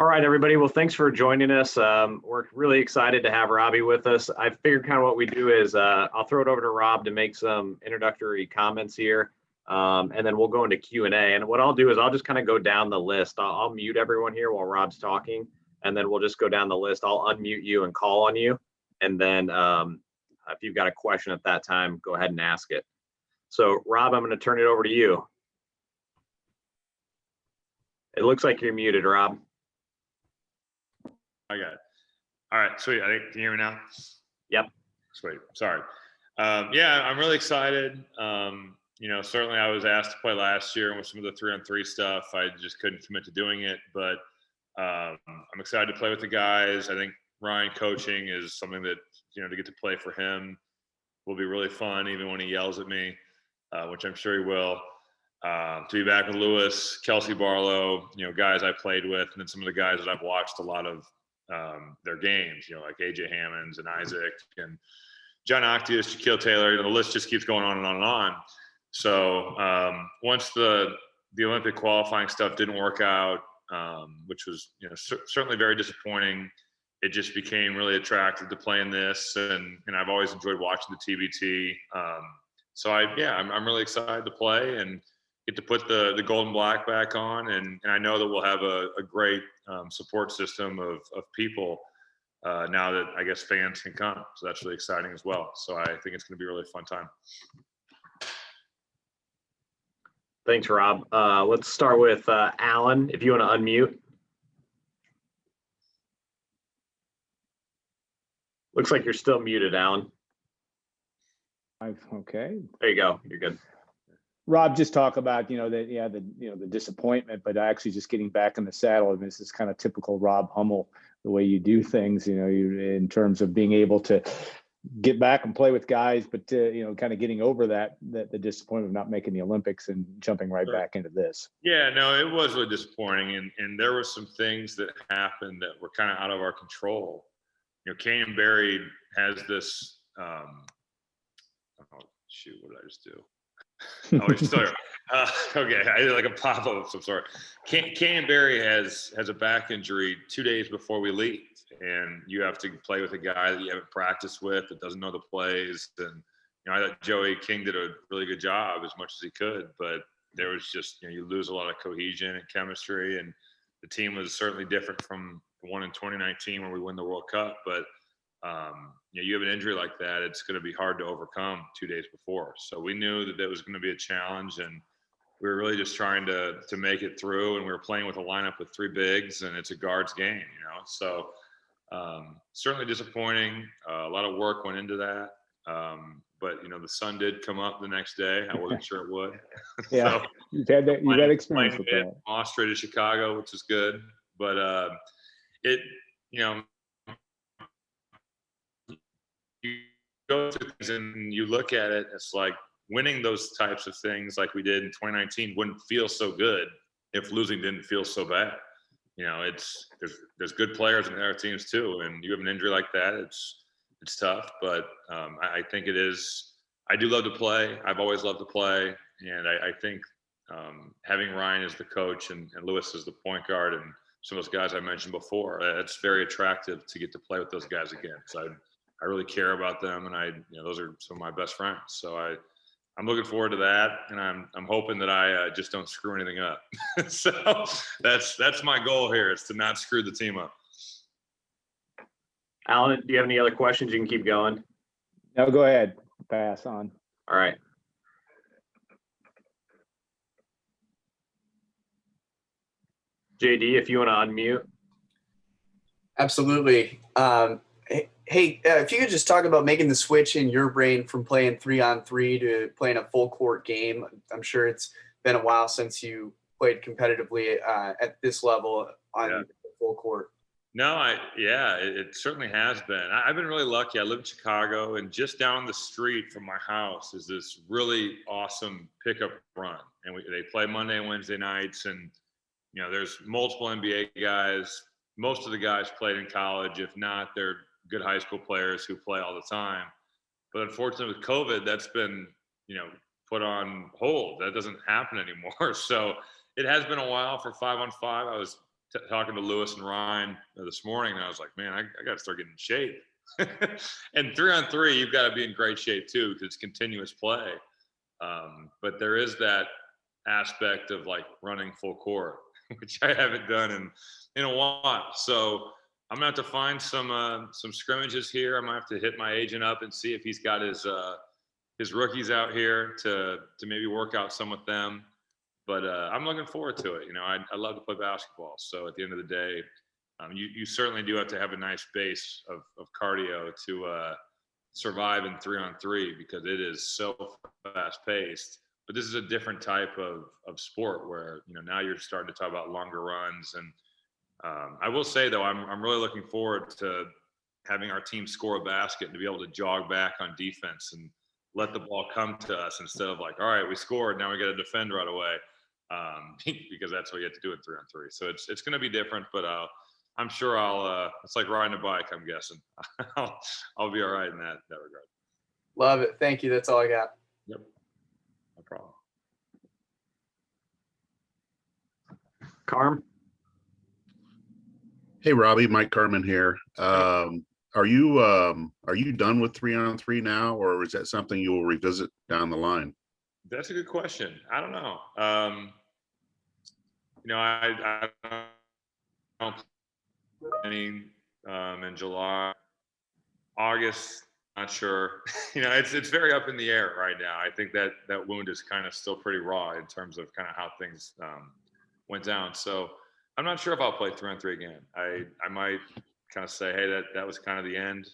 All right, everybody. Well, thanks for joining us. We're really excited to have Robbie with us. I figured kind of what we do is I'll throw it over to Rob to make some introductory comments here, and then we'll go into Q&A. And what I'll do is I'll just kind of go down the list. I'll mute everyone here while Rob's talking, and then we'll just go down the list. I'll unmute you and call on you. And then if you've got a question at that time, go ahead and ask it. So, Rob, I'm going to turn it over to you. It looks like you're muted, Rob. I got it. All right, sweet. Can you hear me now? Yep. Sweet. Sorry. Yeah, I'm really excited. Certainly I was asked to play last year with some of the 3-on-3 stuff. I just couldn't commit to doing it, but I'm excited to play with the guys. I think Ryan coaching is something that, to get to play for him will be really fun, even when he yells at me, which I'm sure he will. To be back with Lewis, Kelsey Barlow, guys I played with, and then some of the guys that I've watched a lot of their games, like AJ Hammonds and Isaac and John Octius, Shaquille Taylor, the list just keeps going on and on and on. So once the Olympic qualifying stuff didn't work out, which was certainly very disappointing, it just became really attractive to playing this, and I've always enjoyed watching the TBT. So I'm really excited to play and get to put the gold and black back on, and I know that we'll have a great support system of people now that I guess fans can come. So that's really exciting as well. So I think it's going to be a really fun time. Thanks, Rob. Let's start with Alan, if you want to unmute. Looks like you're still muted, Alan. Okay. There you go. You're good. Rob, just talk about the disappointment, but actually just getting back in the saddle. I mean, this is kind of typical Rob Hummel, the way you do things. You in terms of being able to get back and play with guys, but kind of getting over that the disappointment of not making the Olympics and jumping right back into this. Yeah, no, it was really disappointing, and there were some things that happened that were kind of out of our control. Canyon Barry has this. Oh shoot! What did I just do? Oh, he's still here. Okay, I did like a pop-up of some sort. Canyon Barry has a back injury 2 days before we leave, and you have to play with a guy that you haven't practiced with, that doesn't know the plays. And I thought Joey King did a really good job as much as he could, but there was just you lose a lot of cohesion and chemistry, and the team was certainly different from the one in 2019 when we win the World Cup. But you have an injury like that, it's going to be hard to overcome 2 days before. So we knew that was going to be a challenge, and we were really just trying to make it through. And we were playing with a lineup with 3 bigs, and it's a guards game, So certainly disappointing. A lot of work went into that. But the sun did come up the next day. I wasn't sure it would. Yeah, so, you've had experience with that. Austria to Chicago, which is good. But you go through things and you look at it, it's like winning those types of things like we did in 2019 wouldn't feel so good if losing didn't feel so bad. There's good players in our teams too, and you have an injury like that, it's tough. But I think it is. I do love to play. I've always loved to play, and I think having Ryan as the coach and Lewis as the point guard and some of those guys I mentioned before, it's very attractive to get to play with those guys again. So I really care about them, and those are some of my best friends. So I'm looking forward to that, and I'm hoping that I just don't screw anything up. So that's my goal here, is to not screw the team up. Alan, do you have any other questions? You can keep going. No, go ahead. Pass on. All right. JD, if you want to unmute. Absolutely. Hey, if you could just talk about making the switch in your brain from playing 3-on-3 to playing a full court game. I'm sure it's been a while since you played competitively at this level on full court. No, it certainly has been. I've been really lucky. I live in Chicago, and just down the street from my house is this really awesome pickup run. And they play Monday and Wednesday nights, and there's multiple NBA guys. Most of the guys played in college. If not, they're good high school players who play all the time. But unfortunately with COVID, that's been, put on hold. That doesn't happen anymore. So it has been a while for 5-on-5. I was talking to Lewis and Ryan this morning, and I was like, man, I got to start getting in shape. And 3-on-3, you've got to be in great shape too, because it's continuous play. But there is that aspect of like running full court, which I haven't done in a while. So I'm gonna have to find some scrimmages here. I might have to hit my agent up and see if he's got his rookies out here to maybe work out some with them. But I'm looking forward to it. You know, I love to play basketball. So at the end of the day, you certainly do have to have a nice base of cardio to survive in 3-on-3, because it is so fast paced. But this is a different type of sport where, you know, now you're starting to talk about longer runs. And I will say though, I'm really looking forward to having our team score a basket and to be able to jog back on defense and let the ball come to us instead of like, all right, we scored, now we got to defend right away, because that's what you have to do in 3-on-3. So it's going to be different, but I'm sure it's like riding a bike, I'm guessing. I'll be all right in that regard. Love it. Thank you. That's all I got. Yep. No problem. Carm? Hey, Robbie, Mike Carmen here. Are you done with 3-on-3 now, or is that something you will revisit down the line? That's a good question. I don't know. You know, I don't play in July, August. Not sure. You know, it's very up in the air right now. I think that wound is kind of still pretty raw in terms of kind of how things went down. So I'm not sure if I'll play 3-on-3 again. I might kind of say, hey, that was kind of the end.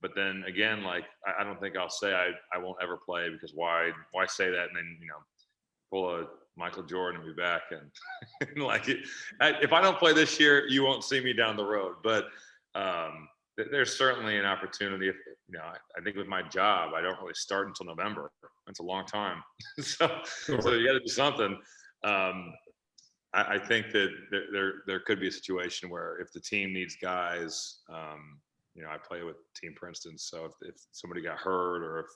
But then again, like I don't think I'll say I won't ever play, because why say that and then, you know, pull a Michael Jordan and be back and like if I don't play this year, you won't see me down the road. But there's certainly an opportunity. If, you know, I think with my job, I don't really start until November. That's a long time. so you got to do something. I think that there could be a situation where if the team needs guys, you know, I play with Team Princeton, so if somebody got hurt, or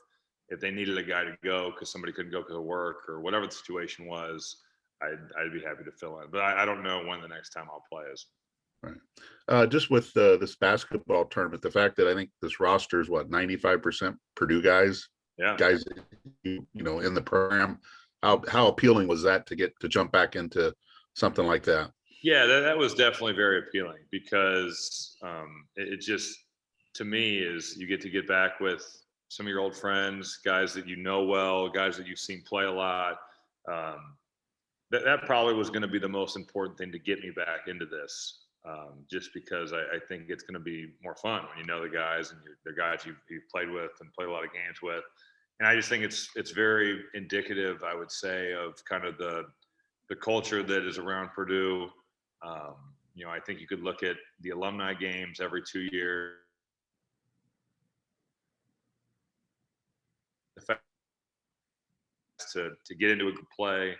if they needed a guy to go because somebody couldn't go because of work or whatever the situation was, I'd be happy to fill in. But I don't know when the next time I'll play is. Right. Just with this basketball tournament, the fact that I think this roster is 95% Purdue guys, Yeah. guys, you know, in the program. How appealing was that to jump back into something like that? Yeah, that was definitely very appealing, because it just, to me, is you get back with some of your old friends, guys that you know well, guys that you've seen play a lot. That probably was going to be the most important thing to get me back into this, just because I think it's going to be more fun when you know the guys and they're guys you've played with and played a lot of games with. And I just think it's very indicative, I would say, of kind of the culture that is around Purdue. You know, I think you could look at the alumni games every 2 years. The fact to get into a good play,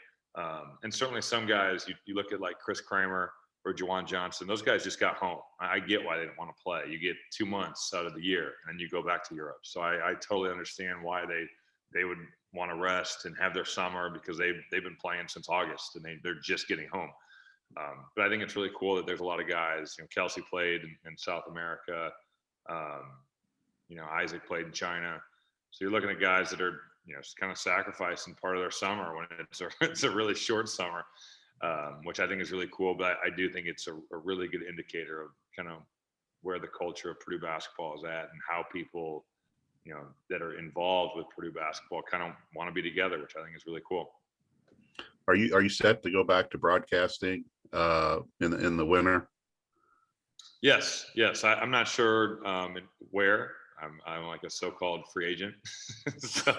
and certainly some guys, you look at like Chris Kramer or Juwan Johnson. Those guys just got home. I get why they didn't want to play. You get 2 months out of the year, and then you go back to Europe. So I totally understand why they would want to rest and have their summer, because they've been playing since August and they're just getting home. But I think it's really cool that there's a lot of guys. You know, Kelsey played in South America. You know, Isaac played in China. So you're looking at guys that are, you know, kind of sacrificing part of their summer when it's a really short summer, which I think is really cool. But I do think it's a really good indicator of kind of where the culture of Purdue basketball is at, and how people, you know, that are involved with Purdue basketball kind of want to be together, which I think is really cool. Are you set to go back to broadcasting in the winter? Yes. I'm not sure where. I'm like a so-called free agent, so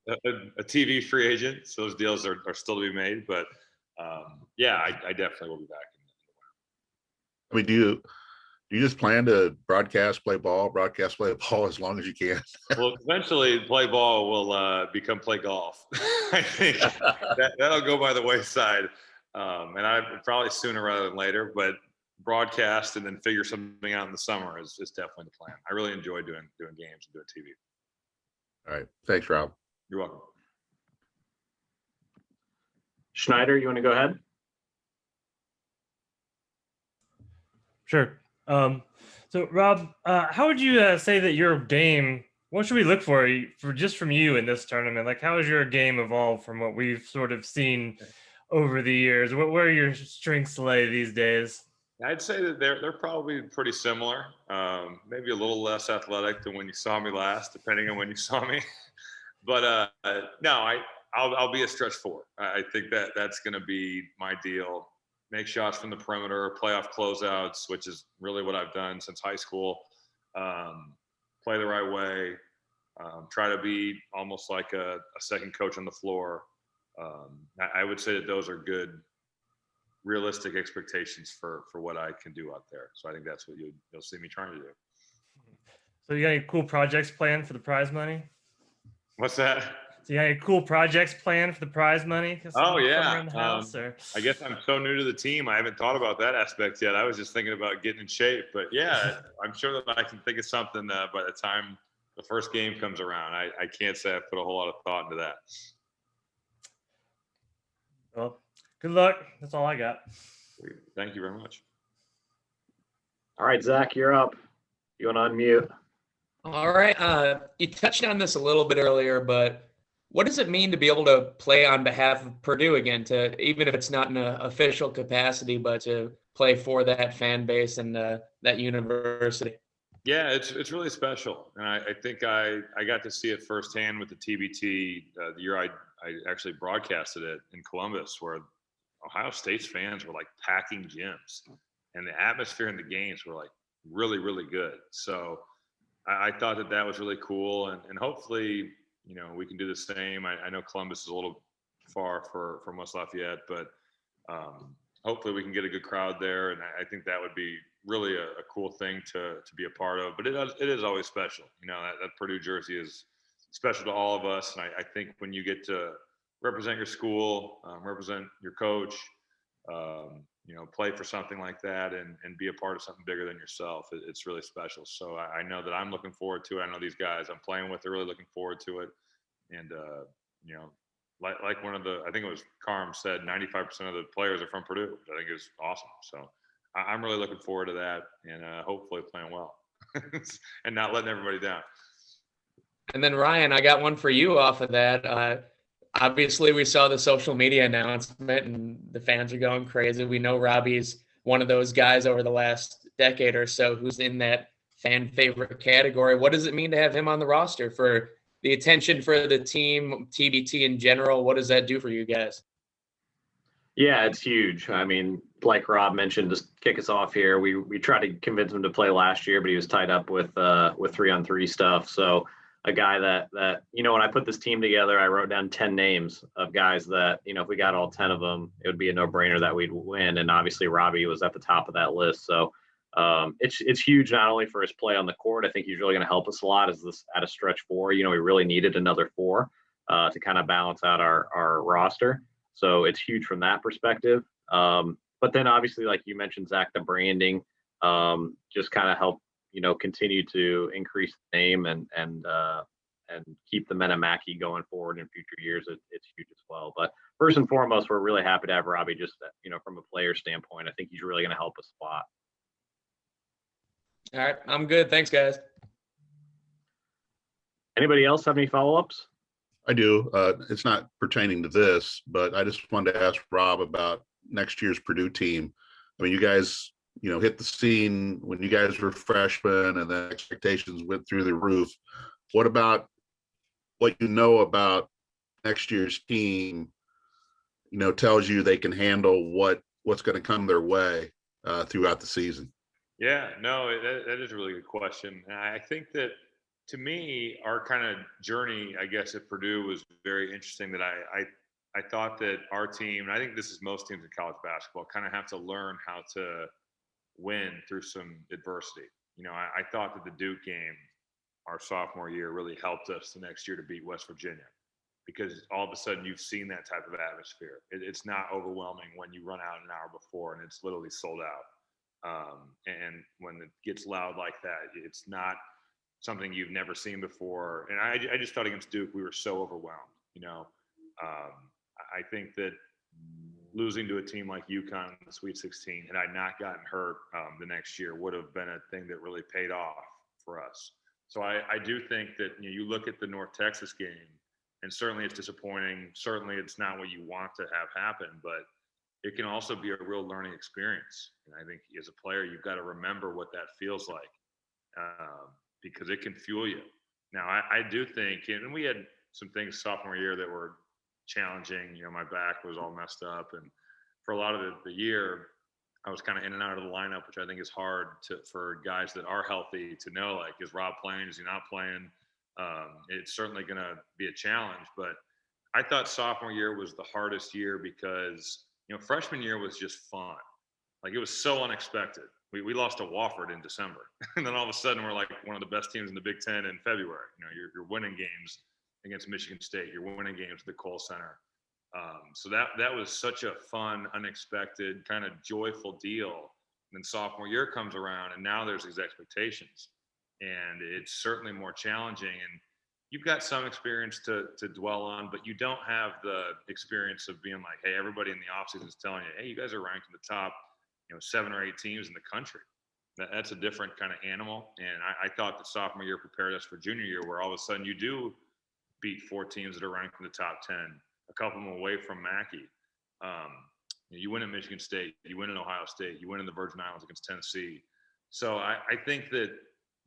a TV free agent. So those deals are still to be made, but yeah, I definitely will be back in the winter. I mean, do you just plan to broadcast play ball as long as you can? Well, eventually play ball will become play golf. I think that'll go by the wayside, and I probably sooner rather than later, but broadcast and then figure something out in the summer is definitely the plan. I really enjoy doing games and doing TV. All right. Thanks, Rob. You're welcome. Schneider, you want to go ahead? Sure. So Rob, how would you say that your game? What should we look for just from you in this tournament? Like, how has your game evolved from what we've sort of seen over the years? Where are your strengths lay these days? I'd say that they're probably pretty similar. Maybe a little less athletic than when you saw me last, depending on when you saw me. But no, I'll be a stretch four. I think that's going to be my deal. Make shots from the perimeter, playoff closeouts, which is really what I've done since high school. Play the right way. Try to be almost like a second coach on the floor. I would say that those are good, realistic expectations for what I can do out there. So I think that's what you'll see me trying to do. So you got any cool projects planned for the prize money? What's that? So you got any cool projects planned for the prize money? Oh yeah. Around the house, or? I guess I'm so new to the team. I haven't thought about that aspect yet. I was just thinking about getting in shape, but yeah, I'm sure that I can think of something by the time the first game comes around. I can't say I've put a whole lot of thought into that. Well, good luck. That's all I got. Thank you very much. All right, Zach, you're up. You want to unmute? All right. You touched on this a little bit earlier, but what does it mean to be able to play on behalf of Purdue again, to even if it's not in an official capacity, but to play for that fan base and that university? Yeah, it's really special. And I think I got to see it firsthand with the TBT the year I actually broadcasted it in Columbus, where Ohio State's fans were like packing gyms, and the atmosphere in the games were like really, really good. So I thought that was really cool, and hopefully, we can do the same. I know Columbus is a little far from West Lafayette, but hopefully we can get a good crowd there, and I think that would be really a cool thing to be a part of. But it is always special. That Purdue jersey is special to all of us, and I think when you get to represent your school, represent your coach, play for something like that and be a part of something bigger than yourself, it's really special. So I know that I'm looking forward to it. I know these guys I'm playing with are really looking forward to it. And, like one of I think it was Carm said, 95% of the players are from Purdue, which I think is awesome. So I'm really looking forward to that, and hopefully playing well and not letting everybody down. And then Ryan, I got one for you off of that. Obviously, we saw the social media announcement and the fans are going crazy. We know Robbie's one of those guys over the last decade or so who's in that fan favorite category. What does it mean to have him on the roster, for the attention for the team, TBT in general? What does that do for you guys? Yeah, it's huge. I mean, like Rob mentioned, just kick us off here. We tried to convince him to play last year, but he was tied up with 3-on-3 stuff. So a guy that when I put this team together, I wrote down 10 names of guys that, if we got all 10 of them, it would be a no-brainer that we'd win. And obviously Robbie was at the top of that list. So it's huge, not only for his play on the court. I think he's really going to help us a lot as this at a stretch four. We really needed another four to kind of balance out our roster. So it's huge from that perspective. But then obviously, like you mentioned, Zach, the branding just kind of help continue to increase the name and keep the Men of Mackey going forward in future years. It's huge as well. But first and foremost, we're really happy to have Robbie. Just from a player standpoint, I think he's really going to help us a lot. All right, I'm good. Thanks, guys. Anybody else have any follow-ups? I do. It's not pertaining to this, but I just wanted to ask Rob about next year's Purdue team. I mean, you guys, hit the scene when you guys were freshmen, and the expectations went through the roof. What about what about next year's team, tells you they can handle what's going to come their way throughout the season? Yeah, no, that is a really good question. And I think that, to me, our kind of journey, I guess, at Purdue was very interesting. That I thought that our team, and I think this is most teams in college basketball, kind of have to learn how to win through some adversity. I thought that the Duke game our sophomore year really helped us the next year to beat West Virginia, because all of a sudden you've seen that type of atmosphere. It's not overwhelming when you run out an hour before and it's literally sold out. And when it gets loud like that, it's not something you've never seen before. And I just thought against Duke, we were so overwhelmed. I think that losing to a team like UConn in the Sweet 16, had I not gotten hurt the next year, would have been a thing that really paid off for us. So I do think that you look at the North Texas game, and certainly it's disappointing. Certainly it's not what you want to have happen, but it can also be a real learning experience. And I think as a player, you've got to remember what that feels like, because it can fuel you. Now, I do think, and we had some things sophomore year that were challenging. My back was all messed up, and for a lot of the year, I was kind of in and out of the lineup, which I think is hard for guys that are healthy to know, like, is Rob playing? Is he not playing? It's certainly going to be a challenge, but I thought sophomore year was the hardest year because, freshman year was just fun. Like, it was so unexpected. We lost to Wofford in December, and then all of a sudden we're like one of the best teams in the Big Ten in February. You're winning games against Michigan State. You're winning games at the Kohl Center. So that was such a fun, unexpected, kind of joyful deal. And then sophomore year comes around, and now there's these expectations, and it's certainly more challenging. And you've got some experience to dwell on, but you don't have the experience of being like, hey, everybody in the offseason is telling you, hey, you guys are ranked in the top, 7 or 8 teams in the country. That's a different kind of animal. And I thought the sophomore year prepared us for junior year, where all of a sudden you do beat 4 teams that are ranked in the top 10, a couple of them away from Mackey. You win at Michigan State, you win in Ohio State, you win in the Virgin Islands against Tennessee. So I think that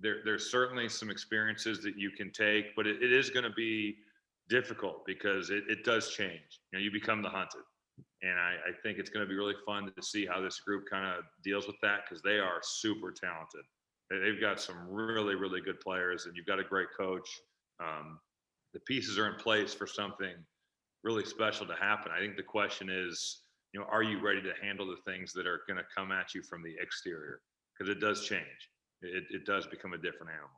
there's certainly some experiences that you can take, but it is going to be difficult because it does change. You become the hunted. And I think it's going to be really fun to see how this group kind of deals with that, because they are super talented. They've got some really, really good players, and you've got a great coach. The pieces are in place for something really special to happen. I think the question is, are you ready to handle the things that are going to come at you from the exterior? Because it does change. It does become a different animal.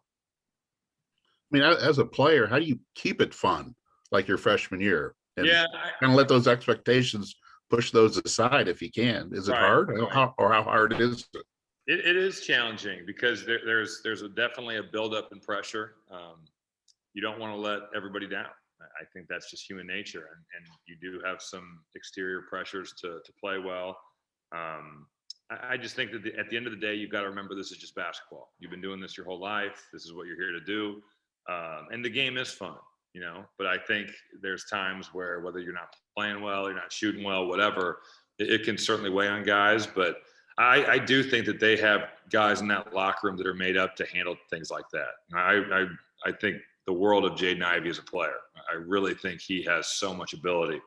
I mean, as a player, how do you keep it fun like your freshman year? And kind of let those expectations push those aside if you can. Is it hard? How hard is it? It is challenging because there's definitely a buildup in pressure. You don't want to let everybody down. I think that's just human nature, and you do have some exterior pressures to play well. I just think that at the end of the day, you've got to remember this is just basketball. You've been doing this your whole life. This is what you're here to do, and the game is fun, But I think there's times where whether you're not playing well, you're not shooting well, whatever, it can certainly weigh on guys. But I do think that they have guys in that locker room that are made up to handle things like that. I think the world of Jaden Ivey as a player. I really think he has so much ability.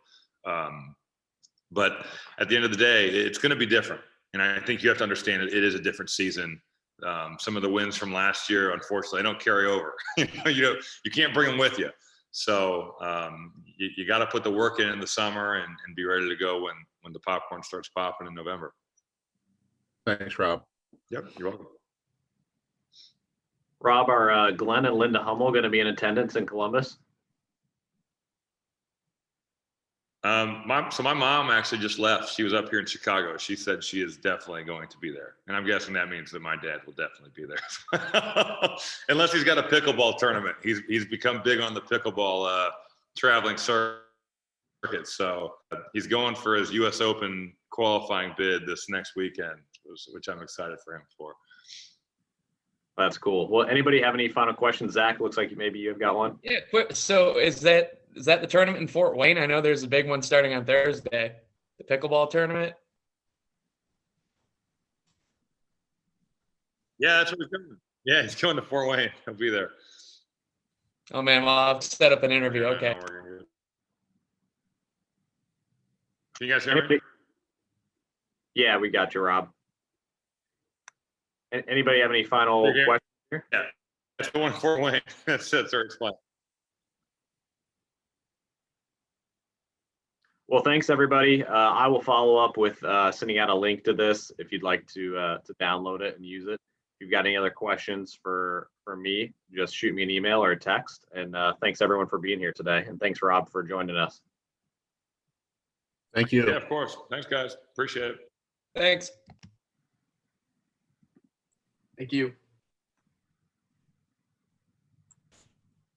But at the end of the day, it's going to be different. And I think you have to understand it is a different season. Some of the wins from last year, unfortunately, they don't carry over. You can't bring them with you. So you got to put the work in the summer and be ready to go when the popcorn starts popping in November. Thanks, Rob. Yep, you're welcome. Rob, are Glenn and Linda Hummel going to be in attendance in Columbus? So my mom actually just left. She was up here in Chicago. She said she is definitely going to be there. And I'm guessing that means that my dad will definitely be there. Unless he's got a pickleball tournament. He's become big on the pickleball traveling circuit. So he's going for his U.S. Open qualifying bid this next weekend, which I'm excited for him for. That's cool. Well, anybody have any final questions? Zach, looks like maybe you've got one. Yeah, quick. So is that the tournament in Fort Wayne? I know there's a big one starting on Thursday, the pickleball tournament. Yeah, that's what he's doing. Yeah, he's going to Fort Wayne. He'll be there. Oh man, well, I'll set up an interview. Yeah, okay. no, can you guys hear me? Yeah, we got you, Rob. Anybody have any final questions here? Yeah, that's the one Fort Wayne. That's our explain. Well, thanks everybody. I will follow up with sending out a link to this if you'd like to download it and use it. If you've got any other questions for me, just shoot me an email or a text. And thanks everyone for being here today. And thanks, Rob, for joining us. Thank you. Yeah, of course. Thanks, guys. Appreciate it. Thanks. Thank you.